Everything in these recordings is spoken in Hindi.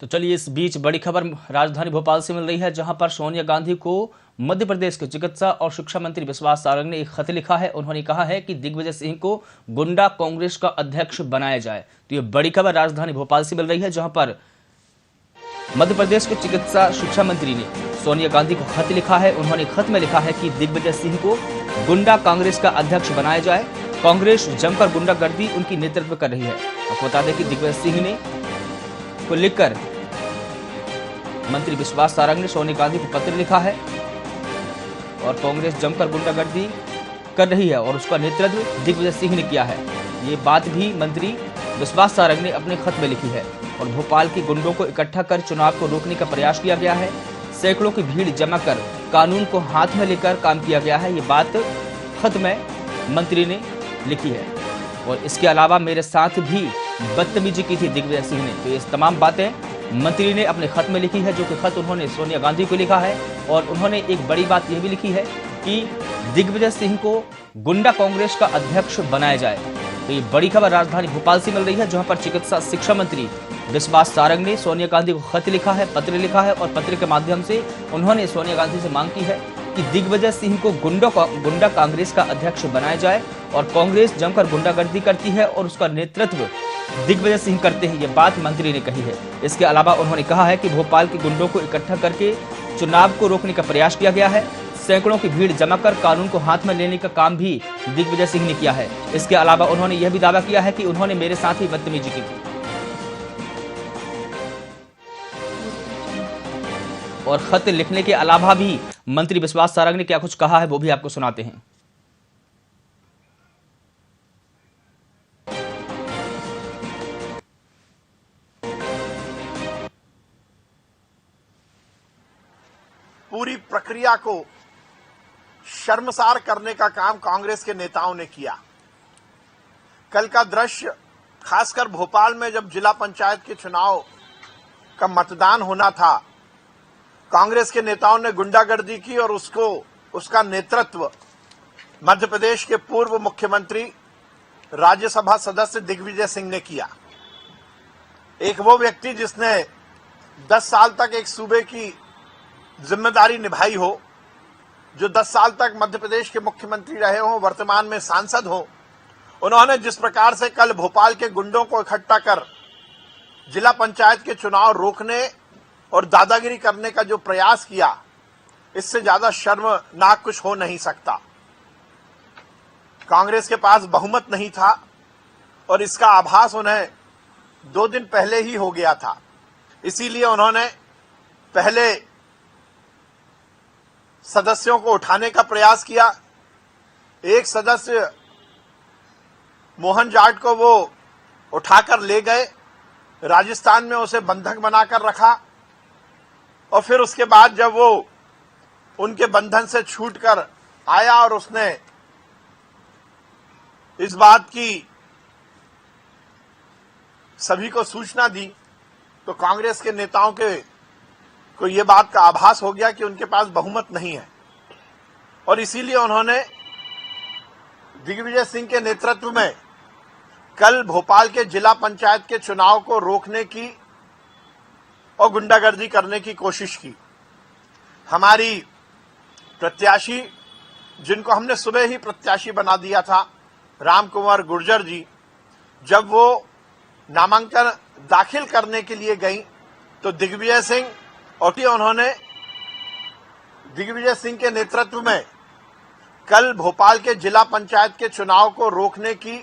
तो चलिए इस बीच बड़ी खबर राजधानी भोपाल से मिल रही है, जहां पर सोनिया गांधी को मध्य प्रदेश के चिकित्सा और शिक्षा मंत्री विश्वास सारंग ने एक खत लिखा है। उन्होंने कहा है कि दिग्विजय सिंह को गुंडा कांग्रेस का अध्यक्ष बनाया जाए। तो ये बड़ी खबर राजधानी भोपाल से मिल रही है, जहां पर मध्य प्रदेश के चिकित्सा शिक्षा मंत्री ने सोनिया गांधी को खत लिखा है। उन्होंने खत में लिखा है कि दिग्विजय सिंह को गुंडा कांग्रेस का अध्यक्ष बनाया जाए। कांग्रेस जमकर गुंडागर्दी उनकी नेतृत्व कर रही है। आपको बता दें कि दिग्विजय सिंह ने को लिखकर मंत्री विश्वास सारंग ने सोनिया गांधी को पत्र लिखा है और कांग्रेस जमकर गुंडागर्दी कर रही है और उसका नेतृत्व दिग्विजय सिंह ने किया है। ये बात भी मंत्री विश्वास सारंग ने अपने खत में लिखी है और भोपाल के गुंडों को इकट्ठा कर चुनाव को रोकने का प्रयास किया गया है। सैकड़ों की भीड़ जमा कर कानून को हाथ में लेकर काम किया गया है। ये बात खत में मंत्री ने लिखी है और इसके अलावा मेरे साथ भी बदतमीजी की थी दिग्विजय सिंह ने। तो ये तमाम बातें मंत्री ने अपने खत में लिखी है, जो कि खत उन्होंने सोनिया गांधी को लिखा है। और उन्होंने एक बड़ी बात यह भी लिखी है कि दिग्विजय सिंह को गुंडा कांग्रेस का अध्यक्ष बनाया जाए। तो ये बड़ी खबर राजधानी भोपाल से मिल रही है, जहां पर चिकित्सा शिक्षा मंत्री विश्वास सारंग ने सोनिया गांधी को खत लिखा है, पत्र लिखा है और पत्र के माध्यम से उन्होंने सोनिया गांधी से मांग की है कि दिग्विजय सिंह को गुंडा कांग्रेस का अध्यक्ष बनाया जाए। और कांग्रेस जमकर गुंडागर्दी करती है और उसका नेतृत्व दिग्विजय सिंह करते हैं, ये बात मंत्री ने कही है। इसके अलावा उन्होंने कहा है कि भोपाल के गुंडों को इकट्ठा करके चुनाव को रोकने का प्रयास किया गया है। सैकड़ों की भीड़ जमा कर कानून को हाथ में लेने का काम भी दिग्विजय सिंह ने किया है। इसके अलावा उन्होंने यह भी दावा किया है कि उन्होंने मेरे साथ ही बदतमीजी की थी। और खत लिखने के अलावा भी मंत्री विश्वास सारंग ने क्या कुछ कहा है वो भी आपको सुनाते हैं। पूरी प्रक्रिया को शर्मसार करने का काम कांग्रेस के नेताओं ने किया। कल का दृश्य, खासकर भोपाल में जब जिला पंचायत के चुनाव का मतदान होना था, कांग्रेस के नेताओं ने गुंडागर्दी की और उसका नेतृत्व मध्य प्रदेश के पूर्व मुख्यमंत्री राज्यसभा सदस्य दिग्विजय सिंह ने किया। एक वो व्यक्ति जिसने 10 साल तक एक सूबे की जिम्मेदारी निभाई हो, जो 10 साल तक मध्य प्रदेश के मुख्यमंत्री रहे हों, वर्तमान में सांसद हो, उन्होंने जिस प्रकार से कल भोपाल के गुंडों को इकट्ठा कर जिला पंचायत के चुनाव रोकने और दादागिरी करने का जो प्रयास किया, इससे ज्यादा शर्मनाक कुछ हो नहीं सकता। कांग्रेस के पास बहुमत नहीं था और इसका आभास उन्हें 2 दिन पहले ही हो गया था। इसीलिए उन्होंने पहले सदस्यों को उठाने का प्रयास किया। एक सदस्य मोहन जाट को वो उठाकर ले गए, राजस्थान में उसे बंधक बनाकर रखा और फिर उसके बाद जब वो उनके बंधन से छूटकर आया और उसने इस बात की सभी को सूचना दी, तो कांग्रेस के नेताओं को यह बात का आभास हो गया कि उनके पास बहुमत नहीं है और इसीलिए उन्होंने दिग्विजय सिंह के नेतृत्व में कल भोपाल के जिला पंचायत के चुनाव को रोकने की और गुंडागर्दी करने की कोशिश की। हमारी प्रत्याशी, जिनको हमने सुबह ही प्रत्याशी बना दिया था, रामकुमार गुर्जर जी, जब वो नामांकन दाखिल करने के लिए गई तो दिग्विजय सिंह और उन्होंने दिग्विजय सिंह के नेतृत्व में कल भोपाल के जिला पंचायत के चुनाव को रोकने की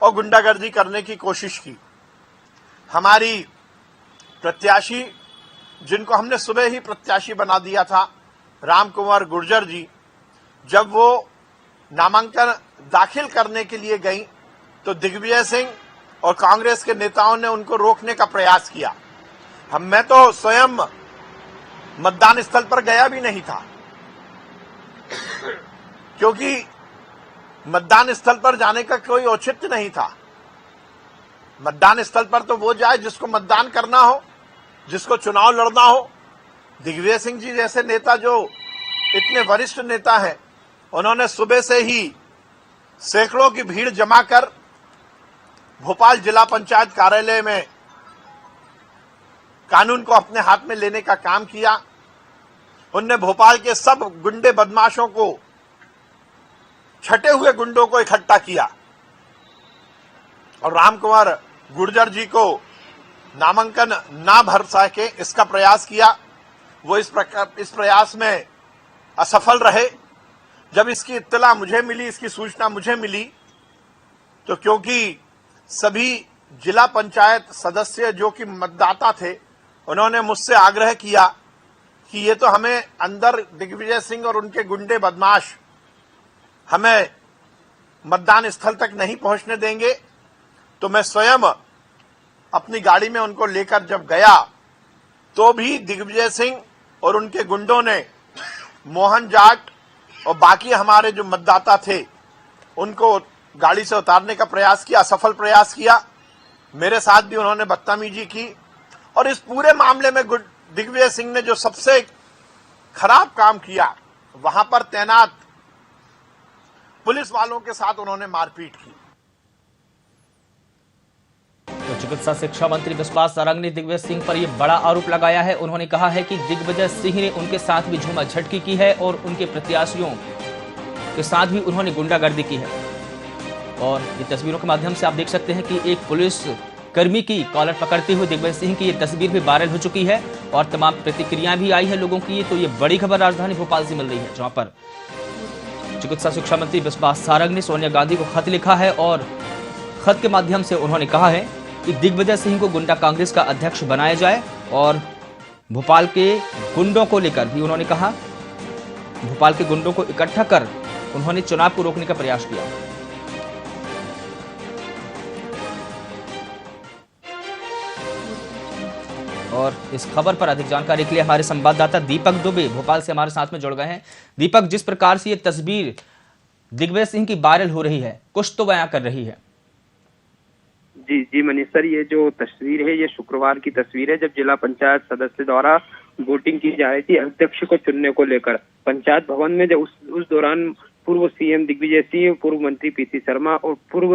और गुंडागर्दी करने की कोशिश की। हमारी प्रत्याशी, जिनको हमने सुबह ही प्रत्याशी बना दिया था, रामकुमार गुर्जर जी, जब वो नामांकन दाखिल करने के लिए गई तो दिग्विजय सिंह और कांग्रेस के नेताओं ने उनको रोकने का प्रयास किया। मैं तो स्वयं मतदान स्थल पर गया भी नहीं था, क्योंकि मतदान स्थल पर जाने का कोई औचित्य नहीं था। मतदान स्थल पर तो वो जाए जिसको मतदान करना हो, जिसको चुनाव लड़ना हो। दिग्विजय सिंह जी जैसे नेता, जो इतने वरिष्ठ नेता हैं, उन्होंने सुबह से ही सैकड़ों की भीड़ जमा कर भोपाल जिला पंचायत कार्यालय में कानून को अपने हाथ में लेने का काम किया। उनने भोपाल के सब गुंडे बदमाशों को, छटे हुए गुंडों को इकट्ठा किया और राम कुमार गुर्जर जी को नामांकन ना भर सके इसका प्रयास किया। वो इस प्रयास में असफल रहे। जब इसकी इत्तला मुझे मिली, इसकी सूचना मुझे मिली, तो क्योंकि सभी जिला पंचायत सदस्य जो कि मतदाता थे, उन्होंने मुझसे आग्रह किया कि ये तो हमें अंदर दिग्विजय सिंह और उनके गुंडे बदमाश हमें मतदान स्थल तक नहीं पहुंचने देंगे, तो मैं स्वयं अपनी गाड़ी में उनको लेकर जब गया तो भी दिग्विजय सिंह और उनके गुंडों ने मोहन जाट और बाकी हमारे जो मतदाता थे उनको गाड़ी से उतारने का प्रयास किया, असफल प्रयास किया। मेरे साथ भी उन्होंने बदतमीजी की और इस पूरे मामले में दिग्विजय सिंह ने जो सबसे खराब काम किया, वहां पर तैनात पुलिस वालों के साथ उन्होंने मारपीट की। तो चिकित्सा शिक्षा मंत्री विश्वास सारंग ने दिग्विजय सिंह पर यह बड़ा आरोप लगाया है। उन्होंने कहा है कि दिग्विजय सिंह ने उनके साथ भी झूमाझटकी की है और उनके प्रत्याशियों के साथ भी उन्होंने गुंडागर्दी की है। और ये तस्वीरों के माध्यम से आप देख सकते हैं कि एक पुलिस कर्मी की कॉलर पकड़ते हुए दिग्विजय सिंह की ये तस्वीर भी वायरल हो चुकी है और तमाम प्रतिक्रियाएं भी आई है लोगों की। तो ये बड़ी खबर राजधानी भोपाल से मिल रही है, जहां पर चिकित्सा शिक्षा मंत्री विश्वास सारंग ने सोनिया गांधी को खत लिखा है और खत के माध्यम से उन्होंने कहा है कि दिग्विजय सिंह को गुंडा कांग्रेस का अध्यक्ष बनाया जाए और भोपाल के गुंडों को लेकर भी उन्होंने कहा, भोपाल के गुंडों को इकट्ठा कर उन्होंने चुनाव को रोकने का प्रयास किया। और इस खबर पर अधिक जानकारी के लिए हमारे संवाददाता दीपक दुबे भोपाल से हमारे साथ में जुड़ गए हैं। दीपक, जिस प्रकार से ये तस्वीर दिग्विजय सिंह की वायरल हो रही है, कुछ तो बयां कर रही है। जी मनीष सर, ये जो तस्वीर है ये शुक्रवार की तस्वीर है जब जिला पंचायत सदस्य द्वारा वोटिंग की जा रही थी अध्यक्ष को चुनने को लेकर पंचायत भवन में। जब उस दौरान पूर्व सीएम दिग्विजय सिंह, पूर्व मंत्री पीसी शर्मा और पूर्व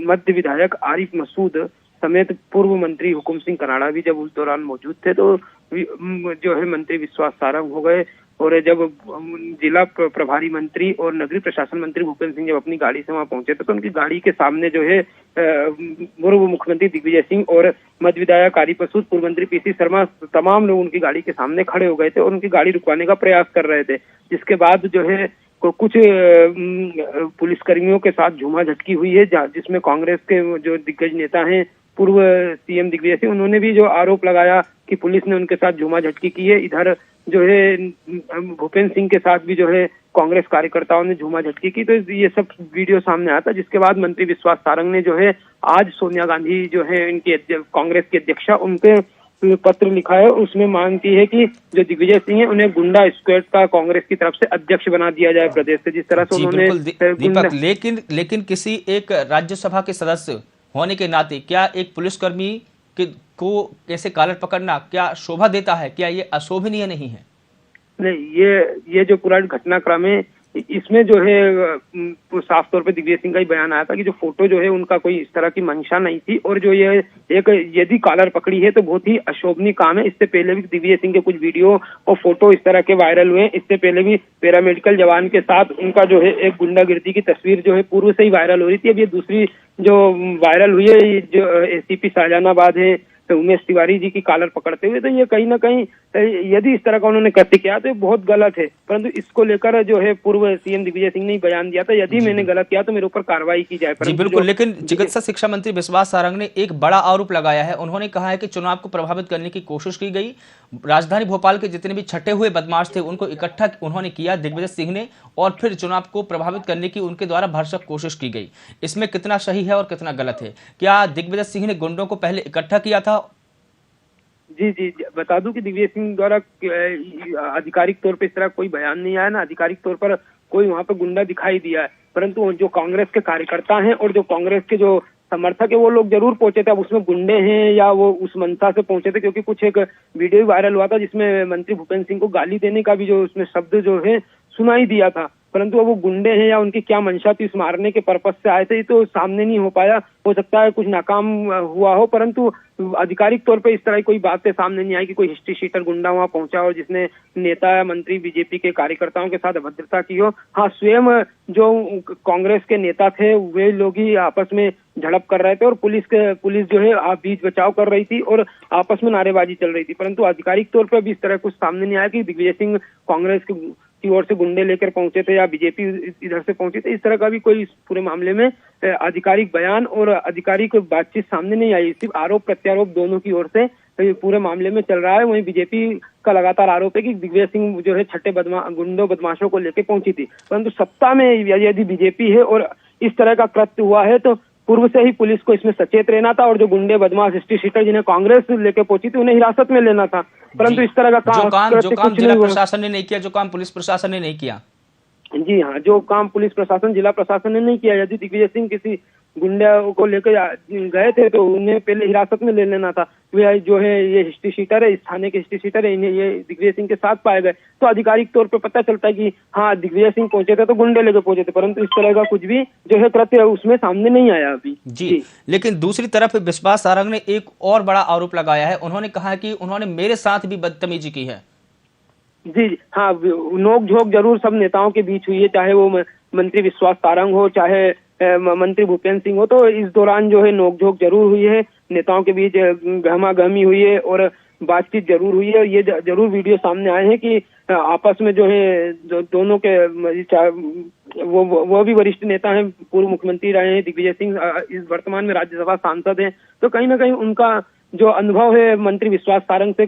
मध्य विधायक आरिफ मसूद समेत पूर्व मंत्री हुकुम सिंह कनाडा भी जब उस दौरान मौजूद थे, तो जो है मंत्री विश्वास सारंग हो गए। और जब जिला प्रभारी मंत्री और नगरीय प्रशासन मंत्री भूपेंद्र सिंह जब अपनी गाड़ी से वहां पहुंचे थे, तो उनकी गाड़ी के सामने जो है पूर्व मुख्यमंत्री दिग्विजय सिंह और मध्य विधायक आरिफ मसूद, पूर्व मंत्री पीसी शर्मा, तमाम लोग उनकी गाड़ी के सामने खड़े हो गए थे और उनकी गाड़ी रुकवाने का प्रयास कर रहे थे। जिसके बाद जो है कुछ पुलिसकर्मियों के साथ झूमाझटकी हुई है, जिसमें कांग्रेस के जो दिग्गज नेता हैं पूर्व सीएम दिग्विजय सिंह, उन्होंने भी जो आरोप लगाया कि पुलिस ने उनके साथ झूमाझटकी की है। इधर जो है भूपेंद्र सिंह के साथ भी जो है कांग्रेस कार्यकर्ताओं ने झूमाझटकी की। तो ये सब वीडियो सामने आता, जिसके बाद मंत्री विश्वास सारंग ने जो है आज सोनिया गांधी जो है इनकी कांग्रेस की अध्यक्षा, उनके पत्र लिखा है। उसमें मांग की है कि जो दिग्विजय सिंह है उन्हें गुंडा स्क्वाड का कांग्रेस की तरफ से अध्यक्ष बना दिया जाए प्रदेश से, जिस तरह से उन्होंने दीपक, लेकिन किसी एक राज्यसभा के सदस्य होने के नाते क्या एक पुलिसकर्मी को कैसे कॉलर पकड़ना क्या शोभा देता है? क्या ये अशोभनीय नहीं है? नहीं, ये जो पूरा घटनाक्रम है इसमें जो है साफ तौर पे दिग्विजय सिंह का ही बयान आया था कि जो फोटो जो है उनका कोई इस तरह की मंशा नहीं थी और जो ये एक यदि कॉलर पकड़ी है तो बहुत ही अशोभनीय काम है। इससे पहले भी दिग्विजय सिंह के कुछ वीडियो और फोटो इस तरह के वायरल हुए। इससे पहले भी पैरामेडिकल जवान के साथ उनका जो है एक गुंडागिर्दी की तस्वीर जो है पूर्व से ही वायरल हो रही थी। अब ये दूसरी जो वायरल हुई है, जो एसीपी शाहजहानाबाद है तो उमेश तिवारी जी की कॉलर पकड़ते हुए, तो ये कहीं ना कहीं यदि इस तरह का उन्होंने कृत्य किया तो ये बहुत गलत है। परंतु इसको लेकर जो है पूर्व सीएम दिग्विजय सिंह ने बयान दिया था, यदि मैंने गलत किया तो मेरे ऊपर कार्रवाई की जाए। जी बिल्कुल, लेकिन चिकित्सा शिक्षा मंत्री विश्वास सारंग ने एक बड़ा आरोप लगाया है। उन्होंने कहा है कि चुनाव को प्रभावित करने की कोशिश की गई। राजधानी भोपाल के जितने भी छठे हुए बदमाश थे उनको इकट्ठा उन्होंने किया दिग्विजय सिंह ने, और फिर चुनाव को प्रभावित करने की उनके द्वारा भरसक कोशिश की गई। इसमें कितना सही है और कितना गलत है? क्या दिग्विजय सिंह ने गुंडों को पहले इकट्ठा किया था? जी बता दूं कि दिग्विजय सिंह द्वारा आधिकारिक तौर पे इस तरह कोई बयान नहीं आया ना, आधिकारिक तौर पर कोई वहां पर गुंडा दिखाई दिया है। परंतु जो कांग्रेस के कार्यकर्ता हैं और जो कांग्रेस के जो समर्थक है वो लोग जरूर पहुंचे थे। अब उसमें गुंडे हैं या वो उस मंशा से पहुंचे थे, क्योंकि कुछ एक वीडियो वायरल हुआ था जिसमें मंत्री भूपेंद्र सिंह को गाली देने का भी जो उसमें शब्द जो है सुनाई दिया था। परंतु अब वो गुंडे हैं या उनकी क्या मंशा थी, इस मारने के पर्पज से आए थे, ये तो सामने नहीं हो पाया। हो सकता है कुछ नाकाम हुआ हो, परंतु आधिकारिक तौर पे इस तरह की कोई बातें सामने नहीं आई कि कोई हिस्ट्री शीटर गुंडा वहां पहुंचा और जिसने नेता या मंत्री बीजेपी के कार्यकर्ताओं के साथ अभद्रता की हो। हाँ, स्वयं जो कांग्रेस के नेता थे वे लोग ही आपस में झड़प कर रहे थे और पुलिस जो है बीच बचाव कर रही थी और आपस में नारेबाजी चल रही थी, परंतु आधिकारिक तौर पर अभी इस तरह कुछ सामने नहीं आया कि दिग्विजय सिंह कांग्रेस की ओर से गुंडे लेकर पहुंचे थे या बीजेपी इधर से पहुंची थे। इस तरह का भी कोई इस पूरे मामले में आधिकारिक बयान और आधिकारिक बातचीत सामने नहीं आई। सिर्फ आरोप प्रत्यारोप दोनों की ओर से पूरे मामले में चल रहा है। वहीं बीजेपी का लगातार आरोप है कि दिग्विजय सिंह जो है छठे गुंडों बदमाशों को लेकर पहुंची थी, परंतु सत्ता में यदि बीजेपी है और इस तरह का कृत्य हुआ है तो पूर्व से ही पुलिस को इसमें सचेत रहना था और जो गुंडे बदमाश हिस्ट्री शीटर जिन्हें कांग्रेस लेके पहुंची थी उन्हें हिरासत में लेना था, परंतु इस तरह का जो काम जिला प्रशासन ने नहीं किया, जो काम पुलिस प्रशासन ने नहीं किया। जी हाँ, जो काम पुलिस प्रशासन जिला प्रशासन ने नहीं किया। यदि दिग्विजय सिंह किसी गुंडे को लेकर गए थे तो उन्हें पहले हिरासत में ले लेना था। वे जो है ये हिस्ट्री शीटर है, इस थाने के हिस्ट्री शीटर है, इन्हें ये दिग्विजय सिंह के साथ पाए गए तो आधिकारिक तौर पर पता चलता है कि हाँ दिग्विजय सिंह पहुंचे थे तो गुंडे लेकर पहुंचे थे, परंतु इस तरह का कुछ भी जो है कृत्य उसमें सामने नहीं आया अभी। जी, लेकिन दूसरी तरफ विश्वास सारंग ने एक और बड़ा आरोप लगाया है। उन्होंने कहा कि उन्होंने मेरे साथ भी बदतमीजी की है। जी हाँ, नोक झोंक जरूर सब नेताओं के बीच हुई है, चाहे वो मंत्री विश्वास सारंग हो चाहे मंत्री भूपेंद्र सिंह हो, तो इस दौरान जो है नोक झोंक जरूर हुई है, नेताओं के बीच गहमागहमी हुई है और बातचीत जरूर हुई है। ये जरूर वीडियो सामने आए हैं कि आपस में जो है दोनों के वो भी वरिष्ठ नेता हैं, पूर्व मुख्यमंत्री रहे हैं दिग्विजय सिंह, इस वर्तमान में राज्यसभा सांसद हैं, तो कहीं ना कहीं उनका जो अनुभव है मंत्री विश्वास सारंग से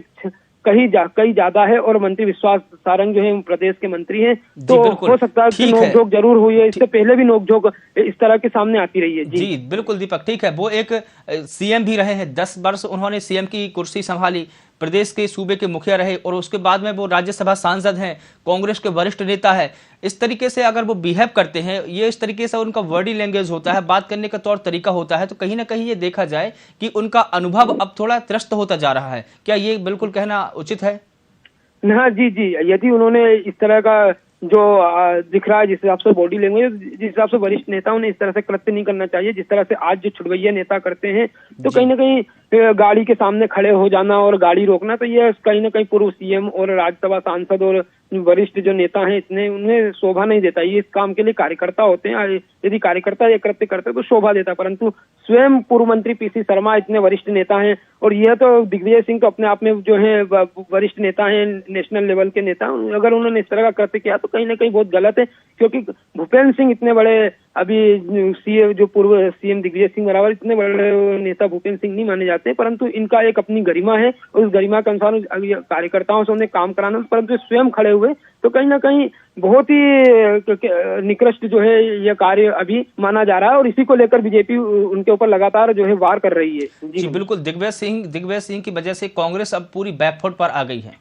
कहीं ज्यादा है और मंत्री विश्वास सारंग जो है प्रदेश के मंत्री हैं, तो हो सकता है कि नोकझोंक जरूर हुई है। इससे पहले भी नोकझोंक इस तरह के सामने आती रही है। जी बिल्कुल दीपक, ठीक है। वो एक सीएम भी रहे हैं, 10 वर्ष उन्होंने सीएम की कुर्सी संभाली, प्रदेश के सूबे के मुखिया रहे और उसके बाद में वो राज्यसभा सांसद हैं, कांग्रेस के वरिष्ठ नेता है। इस तरीके से अगर वो बिहेव करते हैं, ये इस तरीके से उनका बॉडी लैंग्वेज होता है, बात करने का तौर तरीका होता है, तो कहीं ना कहीं ये देखा जाए कि उनका अनुभव अब थोड़ा त्रस्त होता जा रहा है। क्या ये बिल्कुल कहना उचित है? हाँ जी, यदि उन्होंने इस तरह का जो दिख रहा है जिस हिसाब से बॉडी लैंग्वेज, जिस हिसाब से वरिष्ठ नेताओं ने इस तरह से कृत्य नहीं करना चाहिए जिस तरह से आज जो छुड़वैया नेता करते हैं, तो कहीं ना कहीं गाड़ी के सामने खड़े हो जाना और गाड़ी रोकना, तो ये कहीं ना कहीं पूर्व सीएम और राज्यसभा सांसद और वरिष्ठ जो नेता हैं इतने उन्हें शोभा नहीं देता। ये इस काम के लिए कार्यकर्ता होते हैं, यदि कार्यकर्ता ये कृत्य करते तो शोभा देता, परंतु स्वयं पूर्व मंत्री पीसी शर्मा इतने वरिष्ठ नेता हैं और यह तो दिग्विजय सिंह तो अपने आप में जो है वरिष्ठ नेता हैं, नेशनल लेवल के नेता, अगर उन्होंने इस तरह का कृत्य किया तो कहीं ना कहीं बहुत गलत है, क्योंकि भूपेंद्र सिंह इतने बड़े अभी सीएम जो पूर्व सीएम दिग्विजय सिंह बराबर इतने बड़े नेता भूपेंद्र सिंह नहीं माने जाते, परंतु इनका एक अपनी गरिमा है और उस गरिमा के अनुसार कार्यकर्ताओं से उन्हें काम कराना, परंतु स्वयं खड़े हुए तो कहीं ना कहीं बहुत ही निकृष्ट जो है यह कार्य अभी माना जा रहा है और इसी को लेकर बीजेपी उनके ऊपर लगातार जो है वार कर रही है। जी बिल्कुल, दिग्विजय सिंह की वजह से कांग्रेस अब पूरी बैकफुट पर आ गई है।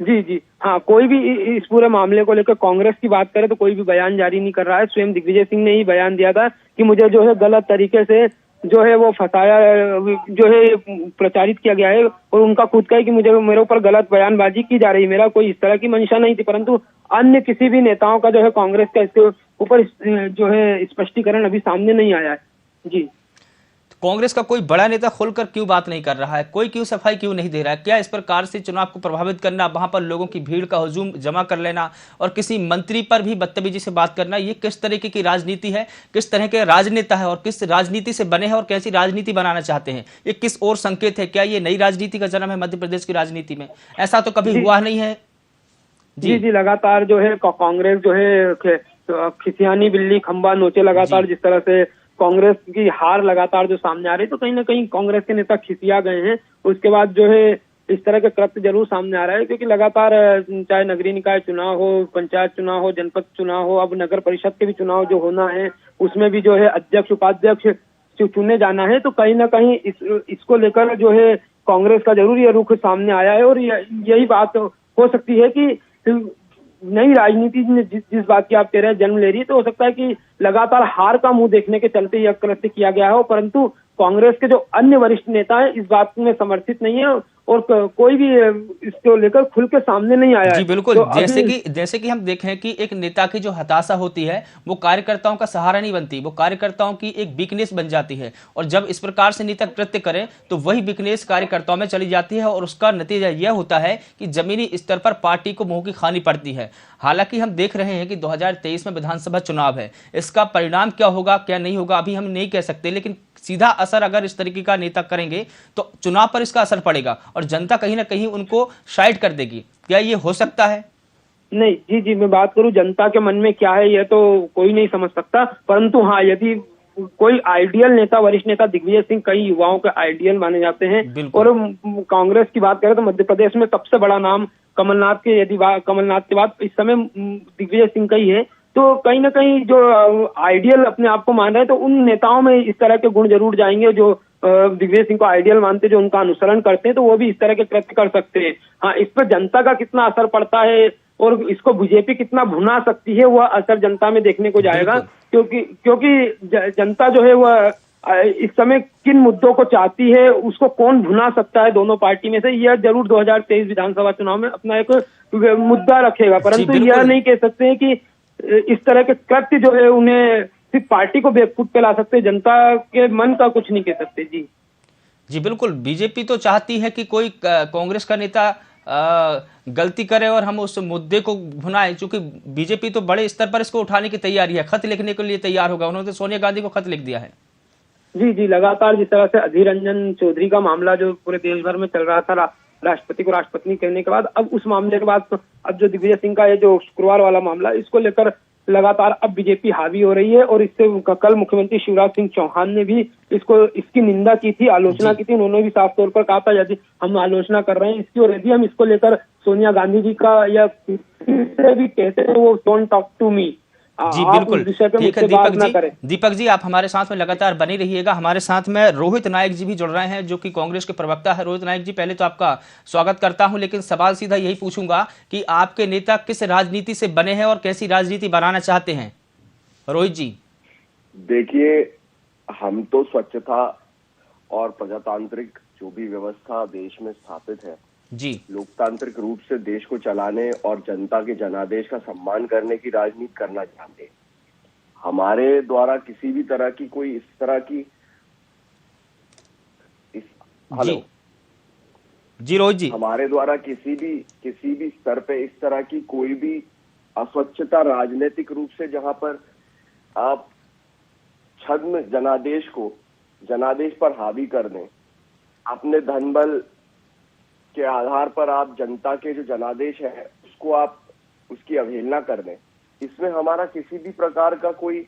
जी हाँ, कोई भी इस पूरे मामले को लेकर कांग्रेस की बात करे तो कोई भी बयान जारी नहीं कर रहा है। स्वयं दिग्विजय सिंह ने ही बयान दिया था कि मुझे जो है गलत तरीके से जो है वो फंसाया, जो है प्रचारित किया गया है और उनका खुद का है कि मेरे ऊपर गलत बयानबाजी की जा रही, मेरा कोई इस तरह की मंशा नहीं थी, परंतु अन्य किसी भी नेताओं का जो है कांग्रेस का इसके ऊपर जो है स्पष्टीकरण अभी सामने नहीं आया है। जी, कांग्रेस का कोई बड़ा नेता खुलकर क्यों बात नहीं कर रहा है? कोई क्यों सफाई क्यों नहीं दे रहा है? क्या इस प्रकार से चुनाव को प्रभावित करना, वहां पर लोगों की भीड़ का हुजूम जमा कर लेना और किसी मंत्री पर भी बदतमीजी से बात करना, ये किस तरीके की राजनीति है? किस तरह के राजनेता है और किस राजनीति से बने हैं और कैसी राजनीति बनाना चाहते हैं? ये किस और संकेत है? क्या ये नई राजनीति का जन्म है मध्य प्रदेश की राजनीति में? ऐसा तो कभी हुआ नहीं है। जी, लगातार जो है कांग्रेस जो है खिसियानी बिल्ली खंबा नोचे, लगातार जिस तरह से कांग्रेस की हार लगातार जो सामने आ रही, तो कहीं ना कहीं कांग्रेस के नेता खिसिया गए हैं। उसके बाद जो है इस तरह के कृत्य जरूर सामने आ रहा है, क्योंकि लगातार चाहे नगरीय निकाय चुनाव हो, पंचायत चुनाव हो, जनपद चुनाव हो, अब नगर परिषद के भी चुनाव जो होना है उसमें भी जो है अध्यक्ष उपाध्यक्ष चुने जाना है, तो कहीं ना कहीं इसको लेकर जो है कांग्रेस का जरूर ये रुख सामने आया है और यही बात हो सकती है कि नई राजनीति में जिस बात की आप कह रहे हैं जन्म ले रही है, तो हो सकता है कि लगातार हार का मुंह देखने के चलते यह कृत्य किया गया हो, परंतु कांग्रेस के जो अन्य वरिष्ठ नेता हैं इस बात में समर्थित नहीं है और कोई भी इसको लेकर खुल के सामने नहीं आया जी है। बिल्कुल, तो जैसे कि हम देखें कि एक नेता की जो हताशा होती है वो कार्यकर्ताओं का सहारा नहीं बनती, वो कार्यकर्ताओं की एक वीकनेस बन जाती है, और जब इस प्रकार से नेता कृत्य करें तो वही वीकनेस कार्यकर्ताओं में चली जाती है और उसका नतीजा यह होता है कि जमीनी स्तर पर पार्टी को मुंह की खानी पड़ती है। हालांकि हम देख रहे हैं कि 2023 में विधानसभा चुनाव है, इसका परिणाम क्या होगा क्या नहीं होगा अभी हम नहीं कह सकते, लेकिन सीधा असर अगर इस तरीके का नेता करेंगे तो चुनाव पर इसका असर पड़ेगा और जनता कहीं ना कहीं उनको साइड कर देगी। क्या ये हो सकता है? नहीं, जी जी, मैं बात करूं जनता के मन में क्या है यह तो कोई नहीं समझ सकता, परंतु हाँ, यदि कोई आइडियल नेता, वरिष्ठ नेता दिग्विजय सिंह कई युवाओं के आइडियल माने जाते हैं। और कांग्रेस की बात करें तो मध्य प्रदेश में सबसे बड़ा नाम कमलनाथ के, यदि कमलनाथ के बाद इस समय दिग्विजय सिंह का ही है। तो कहीं ना कहीं जो आइडियल अपने आप को मान रहे हैं, तो उन नेताओं में इस तरह के गुण जरूर जाएंगे जो दिग्विजय सिंह को आइडियल मानते, जो उनका अनुसरण करते हैं, तो वो भी इस तरह के कृत्य कर सकते हैं। हाँ, इस पर जनता का कितना असर पड़ता है और इसको बीजेपी कितना भुना सकती है, वह असर जनता में देखने को जाएगा। क्योंकि जनता जो है वह इस समय किन मुद्दों को चाहती है, उसको कौन भुना सकता है दोनों पार्टी में से, यह जरूर 2023 विधानसभा चुनाव में अपना एक मुद्दा रखेगा। परंतु यह नहीं कह सकते हैं कि इस तरह के कृत्य जो है उन्हें सिर्फ पार्टी को बेवकूफ पे ला सकते, जनता के मन का कुछ नहीं कह सकते। जी जी बिल्कुल, बीजेपी तो चाहती है कि कोई कांग्रेस का नेता गलती करे और हम उस मुद्दे को भुनाएं, क्योंकि बीजेपी तो बड़े स्तर पर इसको उठाने की तैयारी है, खत लिखने के लिए तैयार होगा। उन्होंने सोनिया गांधी को खत लिख दिया है। जी जी, लगातार जिस तरह से अधीर रंजन चौधरी का मामला जो पूरे देश भर में चल रहा था, राष्ट्रपति को राष्ट्रपति करने के बाद, अब उस मामले के बाद अब जो दिग्विजय सिंह का ये जो शुक्रवार वाला मामला, इसको लेकर लगातार अब बीजेपी हावी हो रही है। और इससे कल मुख्यमंत्री शिवराज सिंह चौहान ने भी इसकी निंदा की थी, आलोचना की थी। उन्होंने भी साफ तौर पर कहा था यदि हम आलोचना कर रहे हैं इसकी और यदि हम इसको लेकर सोनिया गांधी जी का या किसी भी कहते हैं, वो डोंट टॉक टू मी। जी बिल्कुल, ठीक है दीपक जी आप हमारे साथ में लगातार बने रहिएगा। हमारे साथ में रोहित नायक जी भी जुड़ रहे हैं जो कि कांग्रेस के प्रवक्ता है। रोहित नायक जी, पहले तो आपका स्वागत करता हूं, लेकिन सवाल सीधा यही पूछूंगा कि आपके नेता किस राजनीति से बने हैं और कैसी राजनीति बनाना चाहते हैं? रोहित जी। देखिए, हम तो स्वच्छता और प्रजातांत्रिक जो भी व्यवस्था देश में स्थापित है जी, लोकतांत्रिक रूप से देश को चलाने और जनता के जनादेश का सम्मान करने की राजनीति करना चाहते हैं। हमारे द्वारा किसी भी तरह की कोई इस तरह की हेलो जी रोहित जी, हमारे द्वारा किसी भी स्तर पे इस तरह की कोई भी अस्वच्छता राजनीतिक रूप से, जहां पर आप छद्म जनादेश पर हावी कर दें, अपने धनबल के आधार पर आप जनता के जो जनादेश है उसको आप उसकी अवहेलना कर दें, इसमें हमारा किसी भी प्रकार का कोई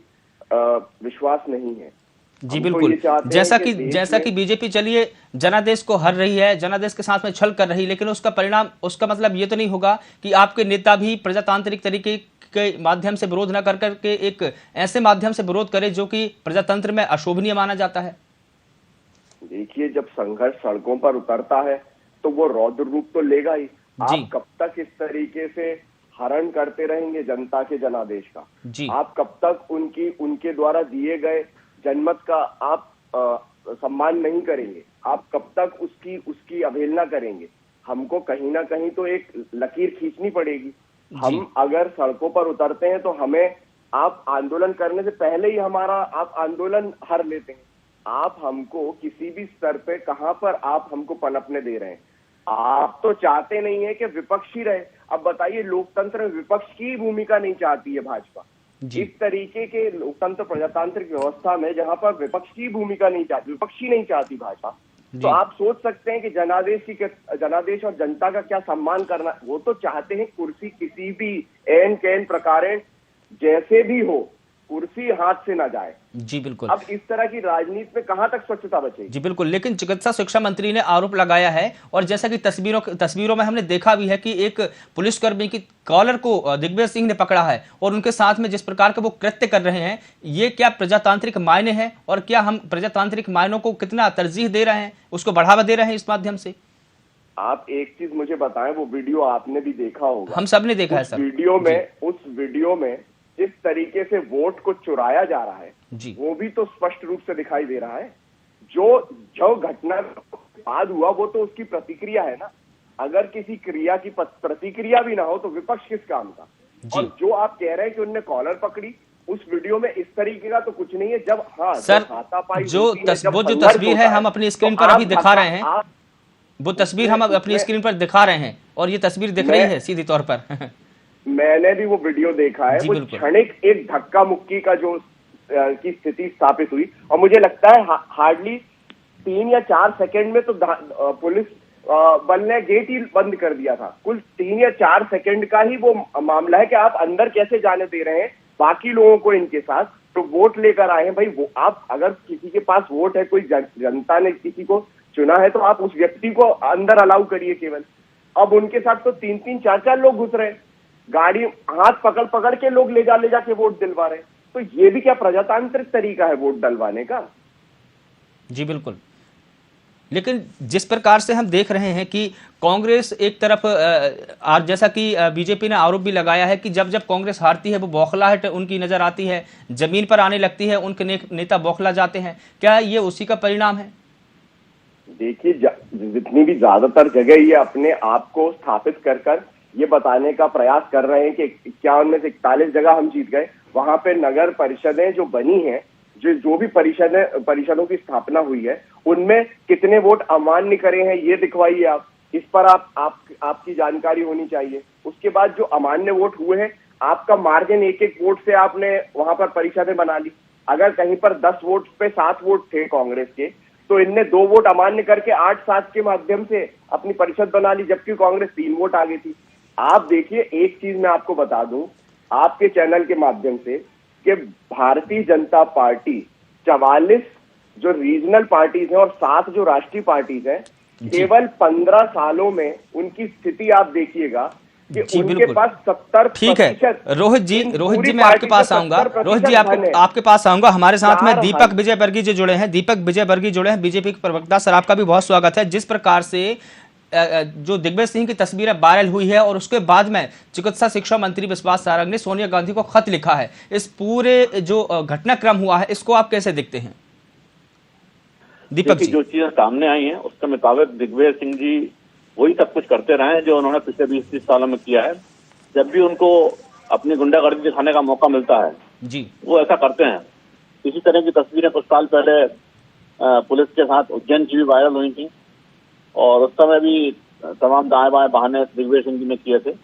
विश्वास नहीं है। जी बिल्कुल, जैसा कि बीजेपी चलिए जनादेश को हर रही है, जनादेश के साथ में छल कर रही है, लेकिन उसका परिणाम, उसका मतलब ये तो नहीं होगा कि आपके नेता भी प्रजातांत्रिक तरीके के माध्यम से विरोध न कर करके एक ऐसे माध्यम से विरोध करे जो कि प्रजातंत्र में अशोभनीय माना जाता है। देखिए, जब संघर्ष सड़कों पर उतरता है तो वो रौद्र रूप तो लेगा ही। आप कब तक इस तरीके से हरण करते रहेंगे जनता के जनादेश का? आप कब तक उनके द्वारा दिए गए जनमत का आप सम्मान नहीं करेंगे? आप कब तक उसकी अवहेलना करेंगे? हमको कहीं ना कहीं तो एक लकीर खींचनी पड़ेगी। हम अगर सड़कों पर उतरते हैं तो हमें, आप आंदोलन करने से पहले ही आप आंदोलन हर लेते हैं। आप हमको किसी भी स्तर पे कहां पर आप हमको पनपने दे रहे हैं? आप तो चाहते नहीं है कि विपक्ष ही रहे। अब बताइए, लोकतंत्र में विपक्ष की भूमिका नहीं चाहती है भाजपा। इस तरीके के लोकतंत्र प्रजातांत्रिक व्यवस्था में जहां पर विपक्ष की भूमिका नहीं चाहती, विपक्षी नहीं चाहती भाजपा, तो आप सोच सकते हैं कि जनादेश और जनता का क्या सम्मान करना। वो तो चाहते हैं कुर्सी किसी भी एन कैन प्रकारे जैसे भी हो, कुर्सी हाथ से ना जाए। जी बिल्कुल, अब इस तरह की राजनीति में कहां तक स्वच्छता बचेगी? जी बिल्कुल, लेकिन चिकित्सा शिक्षा मंत्री ने आरोप लगाया है, और जैसा कि तस्वीरों में हमने देखा भी है कि एक पुलिसकर्मी की कॉलर को दिग्विजय सिंह ने पकड़ा है और उनके साथ में जिस प्रकार के वो कृत्य कर रहे हैं, ये क्या प्रजातांत्रिक मायने हैं और क्या हम प्रजातांत्रिक मायनों को कितना तरजीह दे रहे हैं, उसको बढ़ावा दे रहे हैं इस माध्यम से? आप एक चीज मुझे बताएं, वो वीडियो आपने भी देखा होगा। हम सब ने देखा है सर। उस वीडियो में जिस तरीके से वोट को चुराया जा रहा है, वो भी तो स्पष्ट रूप से दिखाई दे रहा है। जो घटना बाद हुआ वो तो उसकी प्रतिक्रिया है ना। अगर किसी क्रिया की प्रतिक्रिया भी ना हो तो विपक्ष किस काम का। और जो आप कह रहे हैं कि उनने कॉलर पकड़ी, उस वीडियो में इस तरीके का तो कुछ नहीं है। जब सर, वो जो तस्वीर है हम अपनी स्क्रीन पर अभी दिखा रहे हैं, वो तस्वीर हम अपनी स्क्रीन पर दिखा रहे हैं और ये तस्वीर दिख रही है सीधी तौर पर। मैंने भी वो वीडियो देखा है। वो क्षणिक एक धक्का मुक्की का जो की स्थिति स्थापित हुई, और मुझे लगता है हार्डली 3 या 4 सेकंड में तो पुलिस बल ने गेट ही बंद कर दिया था। कुल 3 या 4 सेकंड का ही वो मामला है कि आप अंदर कैसे जाने दे रहे हैं बाकी लोगों को इनके साथ। तो वोट लेकर आए हैं भाई, वो आप अगर किसी के पास वोट है, कोई जनता ने किसी को चुना है, तो आप उस व्यक्ति को अंदर अलाउ करिए केवल। अब उनके साथ तो 3-3, 4-4 लोग घुस रहे हैं, गाड़ी हाथ पकड़ पकड़ के लोग ले जा के वोट दिलवा रहे हैं। तो ये भी क्या प्रजातांत्रिक तरीका है वोट डलवाने का? जी बिल्कुल। लेकिन जिस प्रकार से हम देख रहे हैं कि कांग्रेस एक तरफ जैसा कि बीजेपी ने आरोप भी लगाया है कि जब जब कांग्रेस हारती है वो बौखलाहट उनकी नजर आती है, जमीन पर आने लगती है, उनके नेता बौखला जाते हैं। क्या ये उसी का परिणाम है? देखिए, जितनी भी ज्यादातर जगह ये अपने आप को स्थापित कर ये बताने का प्रयास कर रहे हैं कि 51 में से 41 जगह हम जीत गए। वहां पे नगर परिषदें जो बनी हैं, जो भी परिषदों की स्थापना हुई है, उनमें कितने वोट अमान्य करे हैं ये दिखवाइए आप। इस पर आपकी जानकारी होनी चाहिए। उसके बाद जो अमान्य वोट हुए हैं, आपका मार्जिन एक वोट से आपने वहां पर परिषदें बना ली। अगर कहीं पर 10 वोट पे 7 वोट थे कांग्रेस के, तो इनने 2 वोट अमान्य करके 8-7 के माध्यम से अपनी परिषद बना ली, जबकि कांग्रेस 3 वोट आगे थी। आप देखिए, एक चीज मैं आपको बता दूं आपके चैनल के माध्यम से कि भारतीय जनता पार्टी 44 जो रीजनल पार्टीज हैं और 7 जो राष्ट्रीय पार्टीज हैं, केवल 15 सालों में उनकी स्थिति आप देखिएगा कि उनके पास 70%। ठीक है रोहित जी, मैं आपके पास आऊंगा। रोहित जी, आपके पास आऊंगा। हमारे साथ में दीपक विजयवर्गीय जी जुड़े हैं। बीजेपी के प्रवक्ता। सर, आपका भी बहुत स्वागत है। जिस प्रकार से जो दिग्विजय सिंह की तस्वीर वायरल हुई है और उसके बाद में चिकित्सा शिक्षा मंत्री विश्वास सारंग ने सोनिया गांधी को खत लिखा है, इस पूरे जो घटनाक्रम हुआ है, इसको आप कैसे देखते हैं? दीपक जी, जो चीजें सामने आई हैं उसके मुताबिक दिग्विजय सिंह जी वही सब कुछ करते रहे हैं जो उन्होंने पिछले 20-30 सालों में किया है। जब भी उनको अपनी गुंडागर्दी दिखाने का मौका मिलता है जी, वो ऐसा करते हैं। इसी तरह की तस्वीरें कुछ साल पहले पुलिस के साथ उज्जैन की भी वायरल हुई थी, और उस समय भी तमाम दाएं बाएं बहाने दिग्विजय सिंह जी ने किए थे।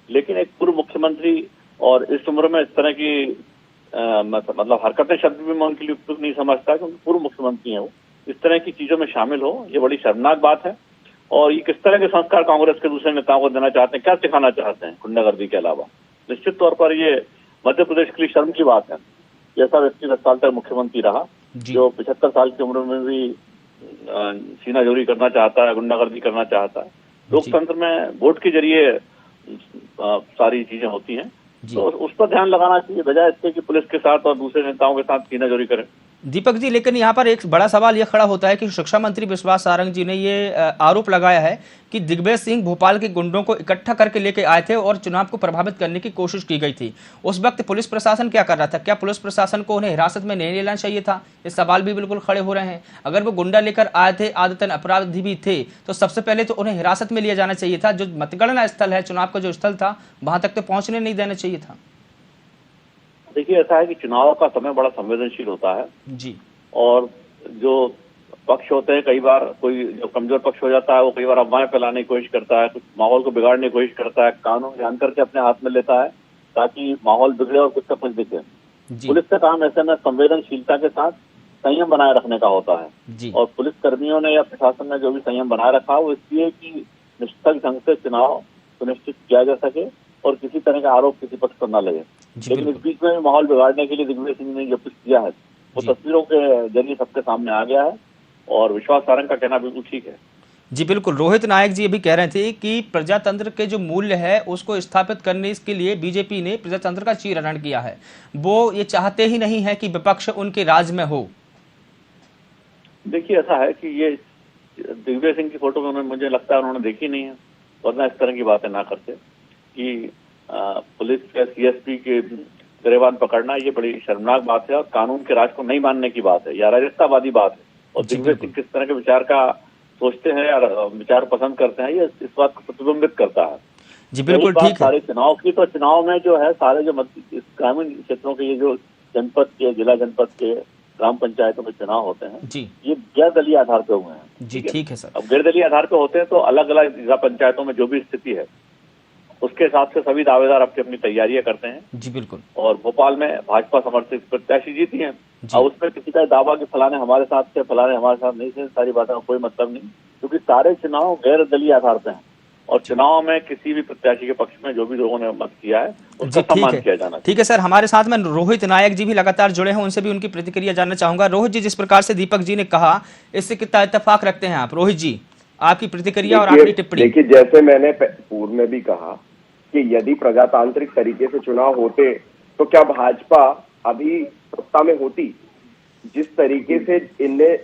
लेकिन एक पूर्व मुख्यमंत्री और इस उम्र में इस तरह की मतलब हरकतें शब्द भी मैं उनके लिए उपयुक्त नहीं समझता, क्योंकि पूर्व मुख्यमंत्री हैं वो, इस तरह की चीजों में शामिल हो, ये बड़ी शर्मनाक बात है। और ये किस तरह के संस्कार कांग्रेस के दूसरे नेताओं को देना चाहते हैं, क्या सिखाना चाहते हैं गुंडागर्दी के अलावा? निश्चित तौर पर ये मध्य प्रदेश के लिए शर्म की बात है। ऐसा व्यक्ति 10 साल तक मुख्यमंत्री रहा, जो 75 साल की उम्र में भी सीनाजोरी करना चाहता है, गुंडागर्दी करना चाहता है। लोकतंत्र में वोट के जरिए सारी चीजें होती हैं, तो उस पर ध्यान लगाना चाहिए, बजाय इसके कि पुलिस के साथ और दूसरे नेताओं के साथ सीनाजोरी करें। दीपक जी, लेकिन यहाँ पर एक बड़ा सवाल यह खड़ा होता है कि शिक्षा मंत्री विश्वास सारंग जी ने ये आरोप लगाया है कि दिग्विजय सिंह भोपाल के गुंडों को इकट्ठा करके लेके आए थे और चुनाव को प्रभावित करने की कोशिश की गई थी। उस वक्त पुलिस प्रशासन क्या कर रहा था? क्या पुलिस प्रशासन को उन्हें हिरासत में नहीं लेना चाहिए था? ये सवाल भी बिल्कुल खड़े हो रहे हैं। अगर वो गुंडा लेकर आए थे, आदतन अपराधी भी थे, तो सबसे पहले तो उन्हें हिरासत में लिया जाना चाहिए था। जो मतगणना स्थल है, चुनाव का जो स्थल था, वहां तक तो पहुंचने नहीं देना चाहिए था। देखिए, ऐसा है कि चुनाव का समय बड़ा संवेदनशील होता है जी, और जो पक्ष होते हैं, कई बार कोई जो कमजोर पक्ष हो जाता है वो कई बार अफवाहें फैलाने की कोशिश करता है, कुछ माहौल को बिगाड़ने की कोशिश करता है, कानून जान करके अपने हाथ में लेता है ताकि माहौल बिगड़े और कुछ का कुछ दिखे। पुलिस का काम ऐसे में संवेदनशीलता के साथ संयम बनाए रखने का होता है, और पुलिस कर्मियों ने या प्रशासन ने जो भी संयम बनाए रखा वो इसलिए कि निष्पक्ष ढंग से चुनाव सुनिश्चित किया जा सके और किसी तरह का आरोप किसी पक्ष पर न लगे। लेकिन इस बीच में माहौल बिगाड़ने के लिए दिग्विजय सिंह ने जो कुछ किया है वो तस्वीरों के जरिए सबके सामने आ गया है, और विश्वास सारंग का कहना बिल्कुल ठीक है। जी बिल्कुल। रोहित नायक जी अभी कह रहे थे कि प्रजातंत्र के जो मूल्य है उसको स्थापित करने के लिए बीजेपी ने प्रजातंत्र का चीरहरण किया है। वो ये चाहते ही नहीं है कि विपक्ष उनके राज में हो। देखिए, ऐसा है कि ये दिग्विजय सिंह की फोटो में मुझे लगता है उन्होंने देखी नहीं है, वरना इस तरह की बातें ना करते कि पुलिस के सीएसपी के गिरफ्तार पकड़ना ये बड़ी शर्मनाक बात है और कानून के राज को नहीं मानने की बात है, या राजस्थावादी बात है। और दिग्विजय सिंह किस तरह के विचार का सोचते हैं और विचार पसंद करते हैं, ये इस बात को प्रतिबिंबित करता है। जी बिल्कुल ठीक है। सारे चुनाव की, तो चुनाव में जो है सारे जो इस ग्रामीण क्षेत्रों के, ये जो जनपद के, जिला जनपद के ग्राम पंचायतों में चुनाव होते हैं जी, ये गैर दलीय आधार पे हुए हैं। जी ठीक है सर। अब गैर दलीय आधार पे होते हैं तो अलग अलग जिला पंचायतों में जो भी स्थिति है उसके हिसाब से सभी दावेदार अपनी अपनी तैयारियां करते हैं। जी बिल्कुल। और भोपाल में भाजपा समर्थित प्रत्याशी जीती हैं, और उसमें किसी का दावा कि फलाने हमारे साथ थे, फलाने हमारे साथ नहीं थे, सारी बातों का कोई मतलब नहीं, क्योंकि सारे चुनाव गैर दलीय आधार पे हैं। और चुनाव में किसी भी प्रत्याशी के पक्ष में जो भी लोगों ने मत किया है उसका सम्मान किया जाना। ठीक है सर, हमारे साथ में रोहित नायक जी भी लगातार जुड़े हैं, उनसे भी उनकी प्रतिक्रिया जानना चाहूंगा। रोहित जी, जिस प्रकार से दीपक जी ने कहा, इससे कितना इत्तेफाक रखते हैं आप? रोहित जी, आपकी प्रतिक्रिया और आपकी टिप्पणी। देखिए, जैसे मैंने पूर्व में भी कहा कि यदि प्रजातांत्रिक तरीके से चुनाव होते तो क्या भाजपा अभी सत्ता में होती? जिस तरीके से इनने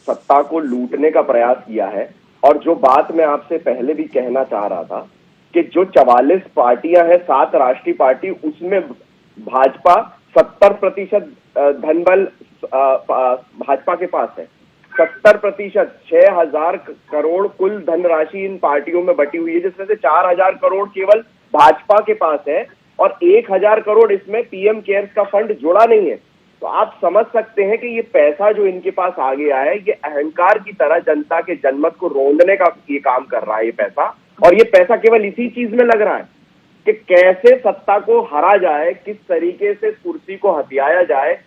सत्ता को लूटने का प्रयास किया है, और जो बात मैं आपसे पहले भी कहना चाह रहा था कि जो 44 पार्टियां हैं, 7 राष्ट्रीय पार्टी, उसमें भाजपा 70% धनबल भाजपा के पास है। 70%, 6,000 करोड़ कुल धनराशि इन पार्टियों में बटी हुई है, जिसमें से 4,000 करोड़ केवल भाजपा के पास है और 1,000 करोड़ इसमें पीएम केयर्स का फंड जुड़ा नहीं है। तो आप समझ सकते हैं कि ये पैसा जो इनके पास आ गया है, ये अहंकार की तरह जनता के जनमत को रोंदने का ये काम कर रहा है ये पैसा। और ये पैसा केवल इसी चीज में लग रहा है कि कैसे सत्ता को हरा जाए, किस तरीके से कुर्सी को हथियाया जाए।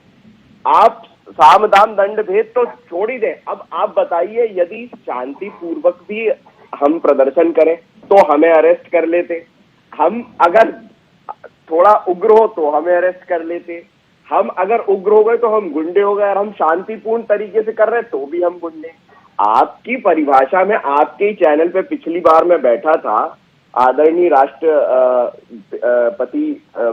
आप साम दाम दंड भेद तो छोड़ ही दें, अब आप बताइए, यदि शांतिपूर्वक भी हम प्रदर्शन करें तो हमें अरेस्ट कर लेते, हम अगर थोड़ा उग्र हो तो हमें अरेस्ट कर लेते, हम अगर उग्र हो गए तो हम गुंडे हो गए, और हम शांतिपूर्ण तरीके से कर रहे हैं तो भी हम गुंडे। आपकी परिभाषा में, आपके चैनल पे पिछली बार मैं बैठा था, आदरणीय राष्ट्रपति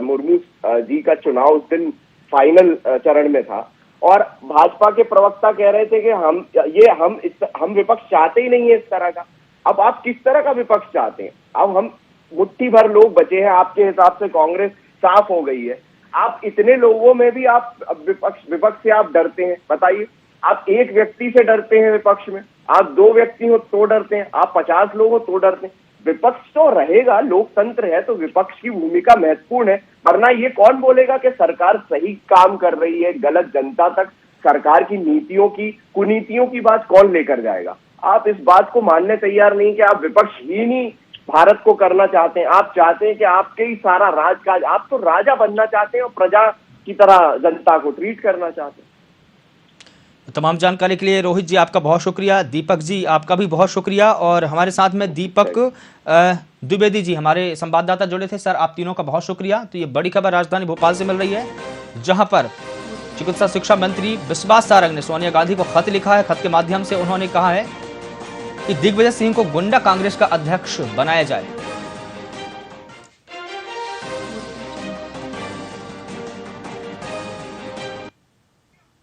मुर्मू जी का चुनाव उस दिन फाइनल चरण में था, और भाजपा के प्रवक्ता कह रहे थे कि हम विपक्ष चाहते ही नहीं है इस तरह का। अब आप किस तरह का विपक्ष चाहते हैं? अब हम मुट्ठी भर लोग बचे हैं, आपके हिसाब से कांग्रेस साफ हो गई है। आप इतने लोगों में भी आप विपक्ष से आप डरते हैं? बताइए, आप एक व्यक्ति से डरते हैं विपक्ष में, आप 2 व्यक्ति हो तो डरते हैं, आप 50 लोग हो तो डरते हैं। विपक्ष तो रहेगा, लोकतंत्र है तो विपक्ष की भूमिका महत्वपूर्ण है, वरना ये कौन बोलेगा कि सरकार सही काम कर रही है, गलत जनता तक सरकार की नीतियों की, कुनीतियों की बात कौन लेकर जाएगा? आप इस बात को मानने तैयार नहीं कि आप विपक्ष ही नहीं भारत को करना चाहते हैं। आप चाहते हैं कि आपके ही सारा राजकाज, आप तो राजा बनना चाहते हैं और प्रजा की तरह जनता को ट्रीट करना चाहते हैं। तमाम जानकारी के लिए रोहित जी आपका बहुत शुक्रिया। दीपक जी आपका भी बहुत शुक्रिया। और हमारे साथ में दीपक द्विवेदी जी हमारे संवाददाता जुड़े थे। सर, आप तीनों का बहुत शुक्रिया। तो ये बड़ी खबर राजधानी भोपाल से मिल रही है, जहां पर चिकित्सा शिक्षा मंत्री विश्वास सारंग ने सोनिया गांधी को खत लिखा है। खत के माध्यम से उन्होंने कहा है कि दिग्विजय सिंह को गुंडा कांग्रेस का अध्यक्ष बनाया जाए।